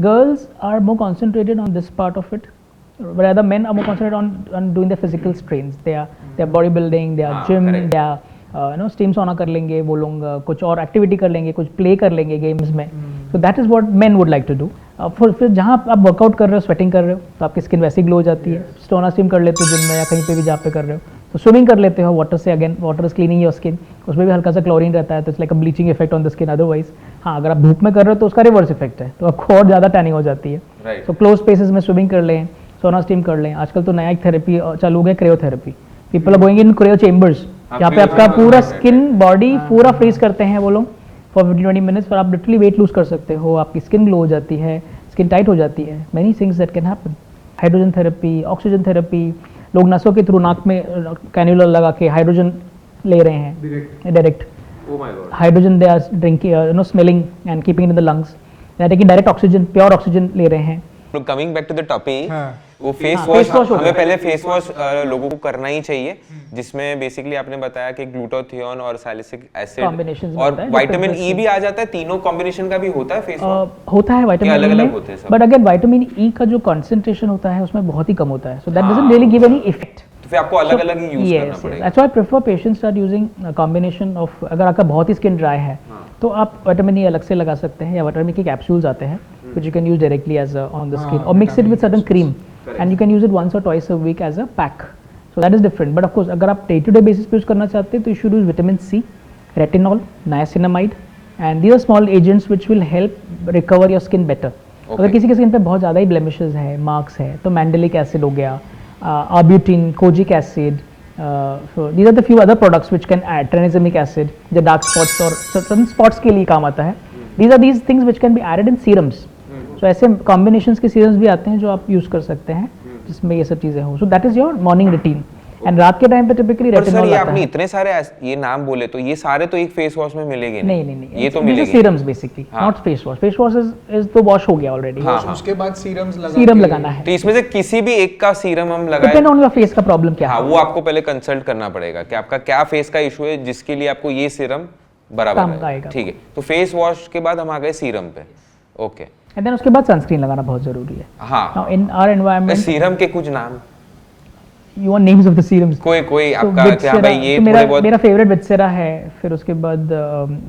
girls are more concentrated on this part of it, rather men are more concentrated on doing the physical strains. They are bodybuilding, they are gym, they are steam सोना कर लेंगे वो लोग, कुछ और activity कर लेंगे, कुछ प्ले कर लेंगे गेम्स में. So that is what men would like to do. फिर जहाँ आप वर्कआउट कर रहे हो, स्वेटिंग कर रहे हो, तो आपकी स्किन वैसे ही ग्लो हो जाती है. सोना स्टीम कर लेते हो जिम में या कहीं पे भी जहाँ पे कर रहे हो, तो स्विमिंग कर लेते हो वाटर से. Again water is cleaning your skin, उसमें भी हल्का सा क्लोरीन रहता है, तो it's like a bleaching effect on the skin. Otherwise हाँ, अगर आप धूप में कर रहे हो तो उसका रिवर्स इफेक्ट है, तो आपको और ज़्यादा टैनिंग हो जाती है. तो क्लोज स्पेसेस में स्विमिंग कर लें, सोना स्टीम कर लें. आजकल तो नया एक थेरेपी चालू हो गया, cryotherapy. People are going in cryo chambers, यहाँ पे आपका पूरा स्किन बॉडी पूरा फ्रीज करते हैं वो लोग फॉर 15-20 मिनट्स, पर आप लिटरली वेट लूज कर सकते हो, आपकी स्किन ग्लो हो जाती है, स्किन टाइट हो जाती है. Many things that can happen. Hydrogen therapy, oxygen therapy, लोग नसों के थ्रू नाक में कैन्यूला लगा के हाइड्रोजन ले रहे हैं direct. Hydrogen they are drinking, smelling and keeping in the lungs. They are taking direct oxygen, pure oxygen ले रहे हैं. Coming back to the topic, वो फेस वॉश हमें पहले फेस वॉश लोगों को करना ही चाहिए, जिसमें बेसिकली आपने बताया कि ग्लूटाथियोन और सैलिसिलिक एसिड और विटामिन ई भी आ जाता है. तीनों कॉम्बिनेशन का भी होता है फेस वॉश? होता है विटामिन ई, अलग-अलग होते हैं सब. बट अगेन विटामिन ई का जो कंसंट्रेशन होता है उसमें बहुत ही कम होता है, so that doesn't really give any effect. तो फिर आपको अलग-अलग ही यूज करना पड़ेगा. That's why I prefer patients start using combination of. अगर आपका बहुत ही स्किन ड्राई है तो आप विटामिन ई अलग से लगा सकते हैं, या विटामिन के कैप्सूल्स आते हैं which you can use directly as on the skin, or mix it with certain cream, and you can use it once or twice a week as a pack. So that is different. But of course अगर आप day to day basis पे use करना चाहते हैं तो you should use vitamin C, retinol, niacinamide, and these are small agents which will help recover your skin better. अगर किसी के स्किन पे बहुत ज़्यादा ही blemishes है, marks है, तो mandelic acid हो गया, arbutin, kojic acid, so these are the few other products which can add tranexamic acid, the dark spots और certain spots के लिए काम आता है. These are these things which can be added in serums. So ऐसे combinations के serums भी आते हैं जो आप यूज कर सकते हैं, जिसमें ये सब चीजें हो. सो that is your morning routine. And रात के टाइम पे टिपिकली रेटिनॉल आता है. आपने इतने सारे ये नाम बोले, तो ये सारे तो एक फेस वॉश में मिलेंगे? नहीं, ये तो मिलेंगे serums basically, not face wash. Face wash is तो वॉश हो गया ऑलरेडी. उसके बाद सीरम लगाना है. तो इसमें से किसी भी एक का सीरम हम लगाएं, डिपेंड ऑन योर फेस का प्रॉब्लम क्या है. वो आपको पहले कंसल्ट करना पड़ेगा कि आपका क्या फेस का इशू है, जिसके लिए आपको ये सीरम बराबर आएगा. ठीक है, तो फेस वॉश के बाद हम आ गए सीरम पे. ओके. एंड देन उसके बाद सनस्क्रीन लगाना बहुत जरूरी है. Now in our environment serum के कुछ नाम, you want names of the serums? कोई आपका क्या भाई ये मेरा फेवरेट विटसेरा है. फिर उसके बाद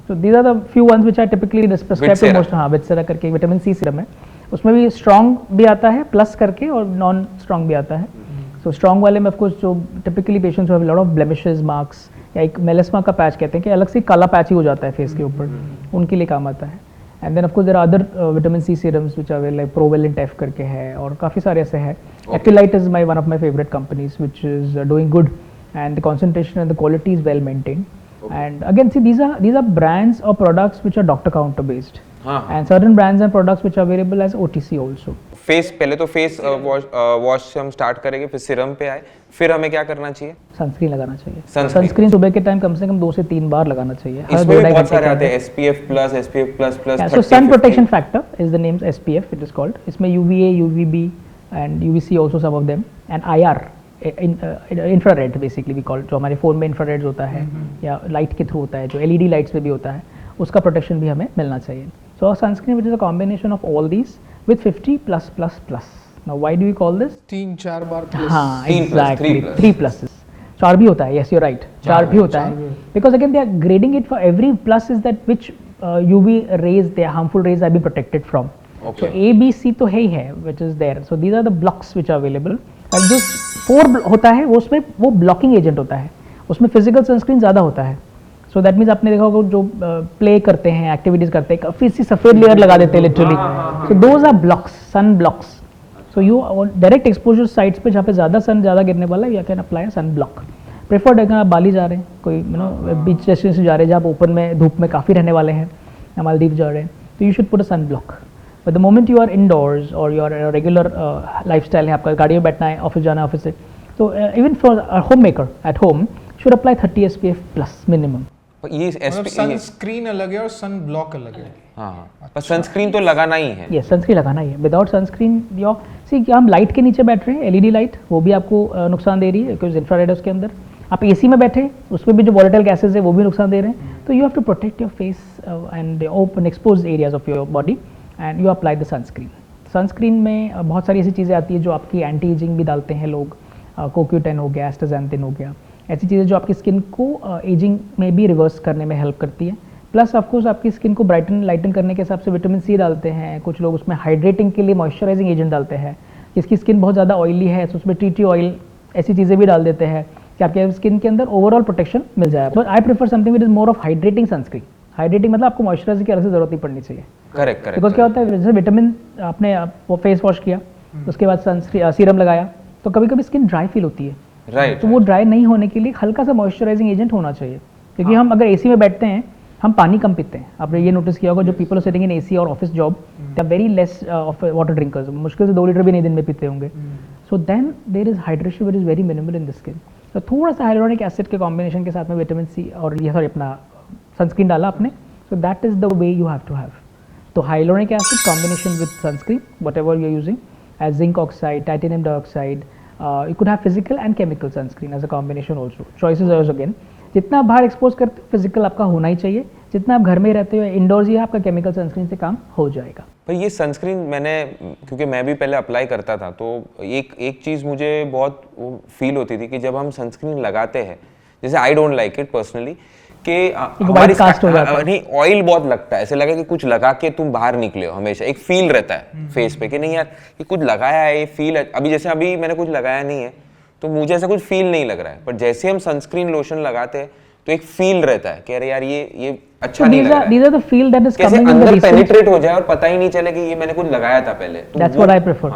so these are the few ones which I typically prescribe to most. हां, विटसेरा करके विटामिन सी सीरम है. उसमें भी स्ट्रांग भी आता है प्लस करके, और नॉन स्ट्रांग भी आता है. सो स्ट्रांग वाले में ऑफ कोर्स जो typically patients have lot of blemishes, marks, या एक मेलेस्मा का पैच कहते हैं कि अलग से काला पैच ही हो जाता है फेस के ऊपर, उनके लिए काम आता है. And then of course there are other vitamin C serums which are like prevalent एफ करके है, और काफ़ी सारे ऐसे हैं. एक्टिलाइट is my one of my favourite companies which is doing good, and the concentration and the quality is well maintained. And again, see, these are brands or products which are doctor counter based, and certain brands and products which are available as OTC also. Face पहले तो face wash से हम start करेंगे, फिर serum पे आए, फिर हमें क्या करना चाहिए? सनस्क्रीन लगाना चाहिए. सनस्क्रीन सुबह के टाइम कम से कम 2 से 3 बार लगाना चाहिए. इसमें भी बहुत सारे आते हैं, SPF+, so sun protection factor is the name SPF it is called. इसमें UVA, UVB and UVC also some of them, and IR infrared basically we call, जो हमारे फ़ोन में इंफ्रारेड होता है या लाइट के थ्रू होता है, जो LED लाइट्स में भी होता है, उसका प्रोटेक्शन भी हमें मिलना चाहिए. So sunscreen which is a combination of all these with 50+++. Now why do we call this? 3-4 बार प्लस. हाँ, एग्जैक्टली 3 प्लसेस. 4 भी होता है, यस यू राइट, 4 भी होता है, because again they are grading it for every plus is that which UV rays, they harmful rays are being protected from. So A, B, C तो है ही है which is there. So these are the blocks which are available. और जो 4 होता है वो उसमें वो ब्लॉकिंग एजेंट होता है, उसमें फिजिकल सनस्क्रीन ज़्यादा होता है. सो दैट मीन्स आपने देखा होगा जो प्ले करते हैं, एक्टिविटीज़ करते हैं, काफ़ी सी सफ़ेद लेयर लगा देते हैं literally. So those are blocks, sun blocks. So you direct exposure sites पे जहाँ पे ज़्यादा सन ज़्यादा गिरने वाला है, you can apply sun block. Preferred अगर आप बाली जा रहे हैं, कोई बीच डेस्टिनेशन जा रहे हैं जहाँ ओपन में धूप में काफ़ी रहने वाले हैं, या मालदीव जा रहे हैं, तो you should put a sun block. But the moment you are indoors or you are a regular lifestyle है, आपका गाड़ी में बैठना है, ऑफिस जाना है, ऑफिस से, तो even for a homemaker at home should apply 30 SPF plus minimum. ये सनस्क्रीन अलग है और सन ब्लॉक अलग है. हाँ, पर सनस्क्रीन तो लगाना ही है. Yes, सनस्क्रीन लगाना ही है. विदाउट सनस्क्रीन सी हम लाइट के नीचे बैठ रहे हैं, LED लाइट, वो भी आपको नुकसान दे रही है बिकॉज इंफ्रारेड है उसके अंदर. आप AC में बैठे, उसमें भी जो वोलेटाइल गैसेज है वो भी नुकसान दे रहे हैं. तो you have to protect your face and open expose areas of your body and you apply the sunscreen. Sunscreen में बहुत सारी ऐसी चीज़ें आती है जो आपकी एंटी एजिंग भी डालते हैं लोग, CoQ10 हो गया, एस्टाक्सांथिन हो गया, ऐसी चीज़ें जो आपकी स्किन को एजिंग में भी रिवर्स करने में हेल्प करती है। प्लस ऑफकोर्स आपकी स्किन को ब्राइटन लाइटन करने के हिसाब से विटामिन सी डालते हैं, कुछ लोग उसमें हाइड्रेटिंग के लिए मॉइस्चराइजिंग एजेंट डालते हैं। जिसकी स्किन बहुत ज़्यादा ऑयली है तो उसमें टी ऑयल ऐसी चीज़ें भी डाल देते हैं कि आपके स्किन के अंदर ओवरऑल प्रोटेक्शन मिल जाए। But I prefer something which is more of hydrating sunscreen. Hydrating मतलब आपको मॉइस्चराइजर की अलग से जरूरत नहीं पड़नी चाहिए। Correct correct. बिकॉज क्या होता है, जैसे विटामिन आपने वो फेस वॉश किया, उसके बाद सनस्क्रीन सीरम लगाया, तो कभी कभी स्किन ड्राई फील होती है। राइट। तो वो ड्राई नहीं होने के लिए हल्का सा मॉइस्चराइजिंग एजेंट होना चाहिए। क्योंकि हम अगर एसी में बैठते हैं, हम पानी कम पीते हैं। आपने ये नोटिस किया होगा, जो people are sitting in AC और office job, they are very less of water drinkers. मुश्किल से 2 लीटर भी नहीं दिन में पीते होंगे। So then there is hydration which is very minimal in the skin. तो थोड़ा सा हाइलोनिक एसिड के कॉम्बिनेशन के साथ में विटामिन सी और ये सॉरी अपना सनस्क्रीन डाला आपने, so that is the way you have to have. तो hyaluronic acid combination with sunscreen, whatever you are using, as zinc oxide, titanium dioxide, you could have physical and chemical sunscreen as a combination also. Choices are again, जितना आप बाहर expose करते हो physical आपका होना ही चाहिए, जितना आप घर में रहते हो इंडोर्स ही आपका केमिकल सनस्क्रीन से काम हो जाएगा। पर ये सनस्क्रीन मैंने, क्योंकि मैं भी पहले अप्लाई करता था, तो एक चीज़ मुझे बहुत फील होती थी कि जब हम सनस्क्रीन लगाते हैं, जैसे I don't like it personally, कि हमारी नहीं ऑयल बहुत लगता है, ऐसे लगा कि कुछ लगा के तुम बाहर निकले हो। हमेशा एक फील रहता है फेस पे कि नहीं यार ये कुछ लगाया है, ये फील है। अभी जैसे अभी मैंने कुछ लगाया नहीं है तो मुझे ऐसा कुछ फील नहीं लग रहा है, पर जैसे हम सनस्क्रीन लोशन लगाते हैं तो एक फील रहता है कि अरे यार ये अच्छा नहीं लग रहा है। These are the feel that is कैसे coming in the अंदर recent- पेनिट्रेट हो जाए और पता ही नहीं चले कि ये मैंने कुछ लगाया था पहले। तो That's what I prefer.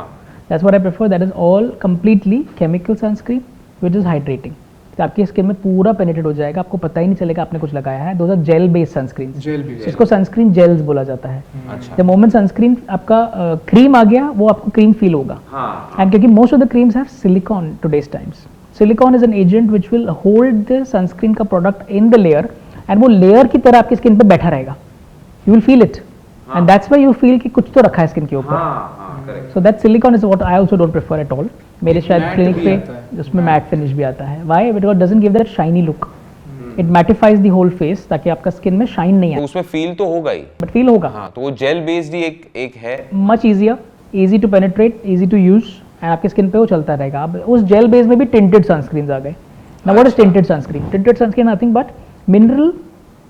That's what I prefer. That is all completely chemical sunscreen which is hydrating. तो आपकी स्किन में पूरा पेनिट्रेट हो जाएगा, आपको पता ही नहीं चलेगा आपने कुछ लगाया है। Those are gel based sunscreen, इसको सनस्क्रीन जेल्स बोला जाता है। जब मोमेंट सनस्क्रीन आपका क्रीम आ गया, वो आपको क्रीम फील होगा। एंड क्योंकि most of the creams have silicone today's times. Silicone is an agent which will hold the sunscreen का product in the layer, and वो लेयर की तरह आपकी स्किन पे बैठा रहेगा। You will feel it, and that's why you feel कि कुछ तो रखा है स्किन के ऊपर। So that silicon is what I also don't prefer at all. मेरे शायद क्लिनिक पे उसमें मैट फिनिश भी आता है। Why? Because doesn't give that shiny look, it mattifies the whole face, ताकि आपका स्किन में शाइन नहीं आए। तो उसमें फील तो होगा ही, बट फील होगा। हाँ, तो वो जेल बेस्ड ही एक है। Much easier, easy to penetrate, easy to use, and आपकी स्किन पे वो चलता रहेगा। अब उस जेल बेस में भी टिंटेड सनस्क्रीन आ गए। Now what is tinted sunscreen? Tinted sunscreen nothing but mineral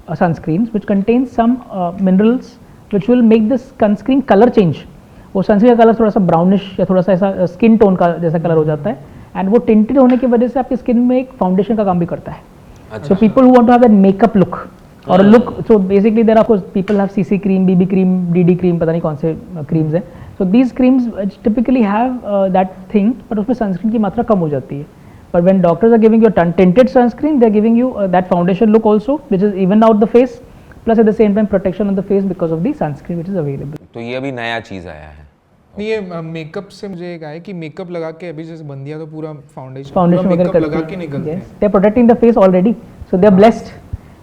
sunscreens which contain some minerals which will make the sunscreen color change. वो सनस्क्रीन का कलर थोड़ा सा ब्राउनिश या थोड़ा सा ऐसा स्किन टोन का जैसा कलर हो जाता है, एंड वो टिंटेड होने की वजह से आपकी स्किन में एक फाउंडेशन का काम भी करता है। So people who want to have that makeup look और look, so basically there are people have CC cream, BB cream, DD cream, पता नहीं कौन से क्रीम्स हैं। So these creams typically have that thing, but उसमें sunscreen की मात्रा कम हो जाती है। But when doctors are giving you a tinted sunscreen, they are giving you that foundation look also, which is even out the face, plus at the same time protection on the face because of the sunscreen which is available. तो ये अभी नया चीज आया है। नहीं, ये makeup से मुझे एक आया कि मेकअप लगा के अभी जैसे बंदिया तो पूरा फाउंडेशन वगैरह मेकअप लगा के करती निकलते हैं। हैं। They are protecting the face already, so they are blessed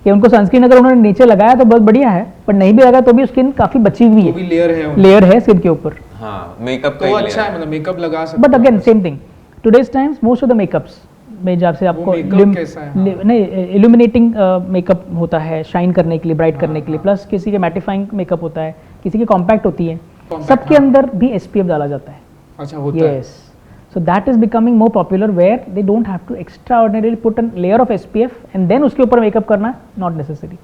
कि उनको सनस्क्रीन अगर उन्होंने नीचे लगाया तो बहुत बढ़िया है, पर नहीं भी लगा तो भी स्किन काफी बची हुई वो भी है, लेयर है स्किन के ऊपर। हाँ, मेकअप तो का अच्छा है, मतलब मेकअप लगा सकते but again same thing, today's times most of the makeups में जब से आपको नहीं इल्यूमिनेटिंग मेकअप होता है शाइन करने के लिए, ब्राइट करने के लिए, प्लस किसी के मैटिफाइंग मेकअप होता है, किसी की कॉम्पैक्ट होती है, सबके अंदर भी SPF डाला जाता है। अच्छा होता है। Yes, so that is becoming more popular where they don't have to extra ordinary put an layer of SPF and then उसके ऊपर मेकअप करना, not necessary.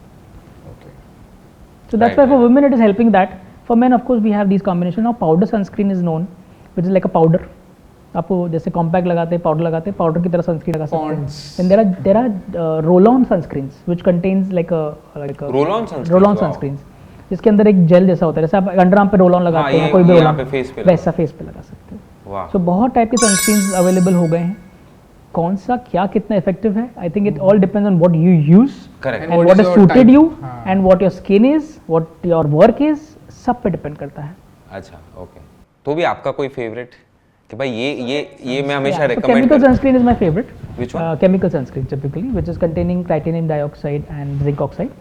So that's why for women it is helping that. For men of course we have these combination. Now powder sunscreen is known, which is like a powder. आपको जैसे compact लगाते हैं, powder लगाते हैं, powder की तरह sunscreen लगा सकते हैं। Then there are roll-on sunscreens which contains like a roll-on sunscreens, जिसके अंदर एक जेल जैसा होता है, जैसे आप अंडर आर्म पे रोल ऑन लगाते हैं, कोई भी रोल ऑन वैसा फेस पे लगा सकते हैं। सो बहुत टाइप के सनस्क्रीन्स अवेलेबल हो गए हैं। कौन सा क्या कितना इफेक्टिव है, I think it all depends on what you use and what is suited you and what your skin is, what your work is, सब पे डिपेंड करता है। अच्छा, ओके। तो भी आपका कोई फेवरेट कि भाई ये मैं हमेशा recommend chemical sunscreen is my favorite. Which one? Chemical sunscreen typically, which is containing titanium dioxide and zinc oxide.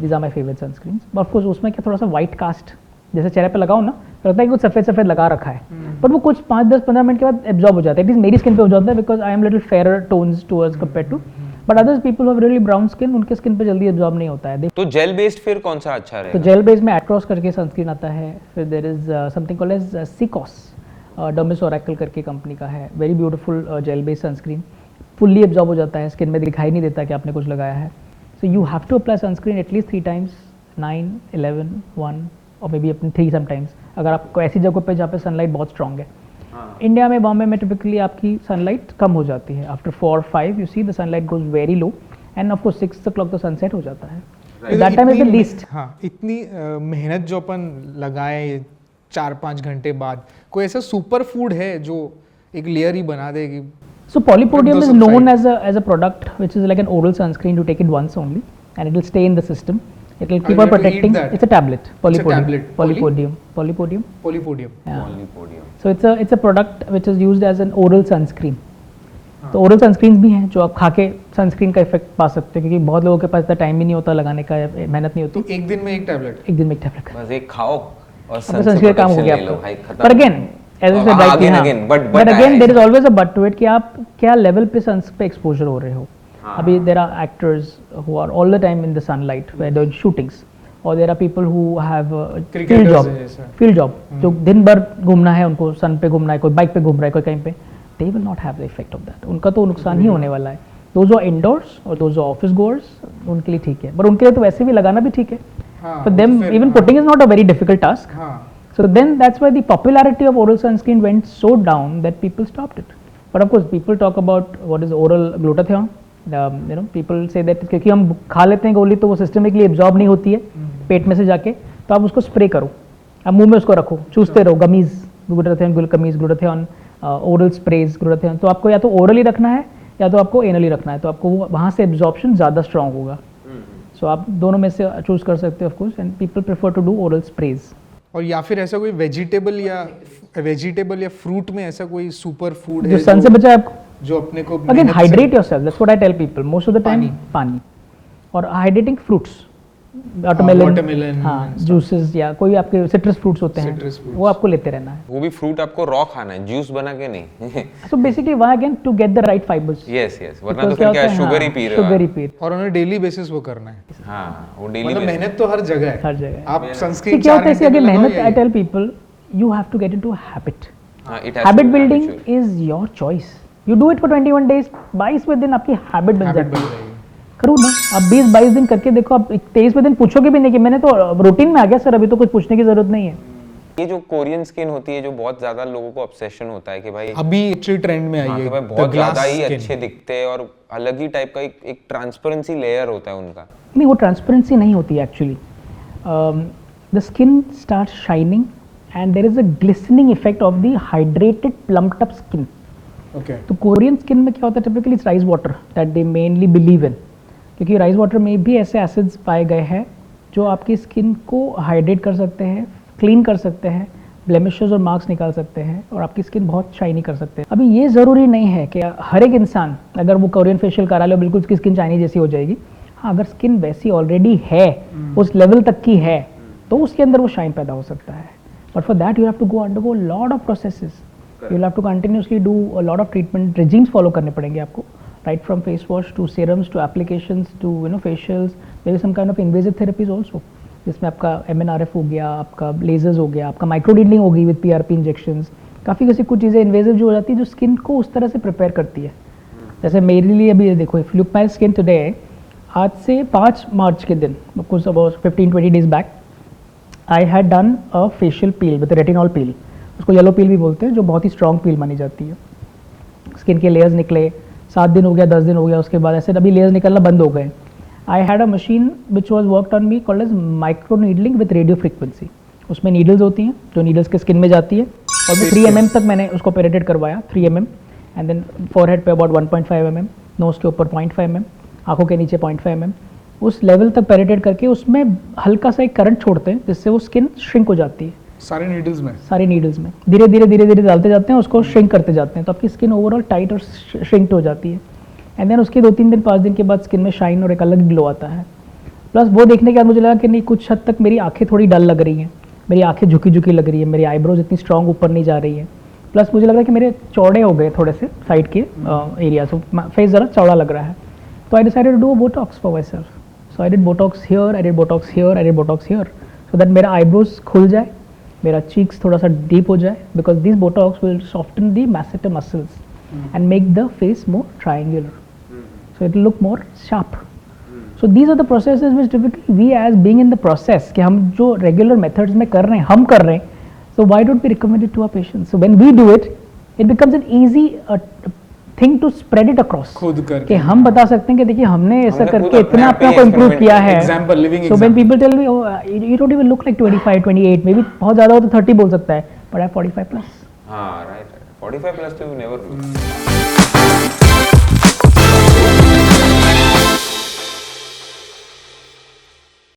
These are my favorite sunscreens. But of course उसमें क्या थोड़ा सा white cast जैसे चेहरे पे लगाओ ना, तो लगता है कि कुछ सफेद सफेद लगा रखा है, बट वो कुछ 5-10-15 मिनट के बाद एब्जॉर्ब हो जाता है। इट इज मेरी स्किन पे हो जाता है because I am little fair tones towards compare to, but others people have really brown skin, उनके स्किन पे जल्दी एब्जॉर्ब नहीं होता है। तो जेल बेस्ड फिर कौन सा अच्छा रहेगा? तो जेल बेस्ड में एट्रोस करके सनस्क्रीन आता है, फिर there is something called as सिकॉस, डर्मिस ओरेकल करके कंपनी का है, very beautiful gel based sunscreen, fully absorb हो जाता है, स्किन में दिखाई नहीं देता कि आपने कुछ लगाया है। So you have to apply sunscreen at least 3 times, 9, 11, 1 और मे बी अपने 3 समटाइम्स, अगर आपको ऐसी जगह पे जहाँ पे सनलाइट बहुत स्ट्रॉन्ग है। इंडिया में, बॉम्बे में टिपिकली आपकी सनलाइट कम हो जाती है, after 4 or 5 you see the sunlight goes very low end of course 6 o'clock तो सनसेट हो जाता है, that time is the least. हाँ, इतनी मेहनत जो अपन लगाए 4-5 घंटे बाद, कोई ऐसा सुपर फूड है जो एक लेयर ही बना देगी? So polypodium is known as a product which is like an oral sunscreen. You take it once only and it will stay in the system. It will keep on protecting. It's a tablet. Polypodium. Polypodium. Polypodium. Yeah. Polypodium. So it's a product which is used as an oral sunscreen. तो oral sunscreen भी हैं जो आप खा के sunscreen का effect पा सकते हैं, क्योंकि बहुत लोगों के पास इतना टाइम भी नहीं होता लगाने का, मेहनत नहीं होती। तो एक दिन में एक टैबलेट? एक दिन में एक टैबलेट बस एक खाओ और सनस्क्रीन काम हो गया आपका। पर again but again there is always a but to it कि आप क्या लेवल पे सन पे एक्सपोजर हो रहे हो। अभी there are actors who are all the time in the sunlight where doing shootings, or there are people who have field job जो दिन भर घूमना है, उनको सन पे घूमना है, कोई बाइक पे घूम रहा है, कोई कहीं पे, they will not have the effect of that. उनका तो नुकसान ही होने वाला है। those who are indoors और those who are office goers, उनके लिए ठीक है, पर उनके लिए तो वैसे भी लगाना भी ठीक है। for them even putting is not a very difficult task. So then that's why the popularity of oral sunscreen went so down that people stopped it. But of course people talk about what is oral glutathione. You know, people say that क्योंकि हम खा लेते हैं गोली तो वो systemically absorb नहीं होती है पेट में से जाके, तो आप उसको स्प्रे करो, आप मुंह में उसको रखो, चूसते रहो, gummies glutathione, oral sprays glutathione. तो आपको या तो ओरली रखना है या तो आपको एनली रखना है, तो आपको वहाँ से एब्जॉर्प्शन ज़्यादा स्ट्रॉन्ग होगा। सो आप दोनों में से चूज कर सकते हो of course, and people prefer to do oral sprays. और या फिर ऐसा कोई वेजिटेबल या फ्रूट में ऐसा कोई सुपर फूड जो सन से बचा है आपको, जो अपने को again hydrate yourself, that's what I tell people most of the time, पानी और हाइड्रेटिंग फ्रूट्स, वाटरमेलन, हाँ, जूसेस या कोई आपके सिट्रस फ्रूट्स होते हैं, वो आपको लेते रहना है। वो भी फ्रूट आपको रॉ खाना है, जूस बना के नहीं। सो बेसिकली वहाँ again to get the right fibres. Yes वरना तो फिर क्या शुगर ही पी रहे हो। और उन्हें डेली बेसिस वो करना है। हाँ, वो डेली मतलब मेहनत तो हर जगह है, हर जगह आप सनस्क्रीन क्या होता है इससे, अगेन मेहनत, I tell people you have to get into a habit. Habit building is your choice, you do it for 21 days, 22वें दिन आपकी हैबिट बन जाती है। करो ना, आप 20-22 दिन करके देखो, आप 23वें दिन पूछोगे भी नहीं कि मैंने तो रूटीन में आ गया सर, अभी तो कुछ पूछने की जरूरत नहीं है। ये जो कोरियन स्किन होती है, जो बहुत ज्यादा लोगों को ऑब्सेशन होता है कि भाई अभी एक्चुअली ट्रेंड में आई है, भाई बहुत ज्यादा ही अच्छे दिखते हैं और अलग ही टाइप का एक ट्रांसपेरेंसी लेयर होता है उनका। नहीं, वो ट्रांसपेरेंसी नहीं होती actually, the skin start shining and there is a glistening effect of the hydrated plumped up skin. तो कोरियन स्किन में क्या होता है, typically it's rice water that they mainly believe in, क्योंकि राइस वाटर में भी ऐसे एसिड्स पाए गए हैं जो आपकी स्किन को हाइड्रेट कर सकते हैं, क्लीन कर सकते हैं, ब्लेमिशेस और मार्क्स निकाल सकते हैं और आपकी स्किन बहुत शाइनी कर सकते हैं। अभी ये ज़रूरी नहीं है कि हर एक इंसान अगर वो कोरियन फेशियल करा ले बिल्कुल उसकी स्किन चाइनी जैसी हो जाएगी। हाँ, अगर स्किन वैसी ऑलरेडी है, उस लेवल तक की है, तो उसके अंदर वो शाइन पैदा हो सकता है। But for that you have to go undergo lot of processes, you have to continuously do a lot of treatment regimes follow करने पड़ेंगे आपको, right from face wash to serums to applications to facials, there is some kind of invasive therapies also, जिसमें आपका MNRF हो गया, आपका lasers हो गया, आपका microneedling हो गई with PRP injections, काफ़ी कैसी कुछ चीज़ें invasive जो हो जाती है जो स्किन को उस तरह से प्रिपेयर करती है। जैसे मेरे लिए अभी देखो, if you look my skin today, आज से 5 मार्च के दिन, कुछ about 15-20 days back, I had done a facial peel with retinol peel, उसको येलो पील भी बोलते हैं, जो बहुत ही स्ट्रॉन्ग पील मानी जाती है। स्किन के लेयर्स निकले, 7 दिन हो गया, 10 दिन हो गया, उसके बाद ऐसे अभी लेयर्स निकलना बंद हो गए। I had a machine which was worked on me called as micro needling with radio frequency. उसमें नीडल्स होती हैं जो नीडल्स के स्किन में जाती है, और वो 3 mm तक मैंने उसको पेनेट्रेट करवाया, 3 mm, एंड देन फोरहेड पे अबाउट 1.5 mm, नोज के ऊपर 0.5 mm, आंखों के नीचे 0.5 mm, उस लेवल तक पेनेट्रेट करके उसमें हल्का सा एक करंट छोड़ते हैं जिससे वो स्किन श्रिंक हो जाती है। सारे नीडल्स में धीरे धीरे डालते जाते हैं, उसको श्रिंक करते जाते हैं, तो आपकी स्किन ओवरऑल टाइट और श्रिंक्ड हो जाती है। एंड देन उसके 2-3 दिन 5 दिन के बाद स्किन में शाइन और एक अलग ग्लो आता है। प्लस वो देखने के बाद मुझे लगा कि नहीं, कुछ हद तक मेरी आंखें थोड़ी डल लग रही हैं, मेरी आंखें झुकी लग रही है, मेरी आईब्रोज इतनी स्ट्रॉन्ग ऊपर नहीं जा रही है। प्लस मुझे लग रहा है कि मेरे चौड़े हो गए थोड़े से साइड के एरिया से, फेस ज़रा चौड़ा लग रहा है। So I decided to do a Botox for myself. So I did Botox here, I did Botox here, I did Botox here, so that मेरा eyebrows खुल जाए, मेरा cheeks थोड़ा सा deep हो जाए, because these Botox will soften the masseter muscles and make the face more triangular. So it will look more sharp. So these are the processes which typically we as being in the process कि हम जो regular methods में कर रहे हैं, हम कर रहे हैं, so why don't we recommend it to our patients? So when we do it, it becomes an easy thing to spread it across. खुद करके कि हम बता सकते हैं कि देखिए हमने ऐसा करके इतना अपने को improve किया है. Example, living So when people tell me, oh, you don't even look like 25, 28, maybe बहुत ज़्यादा हो तो 30 बोल सकता है, but I have 45 plus. हाँ, right. 45 plus तो you never look.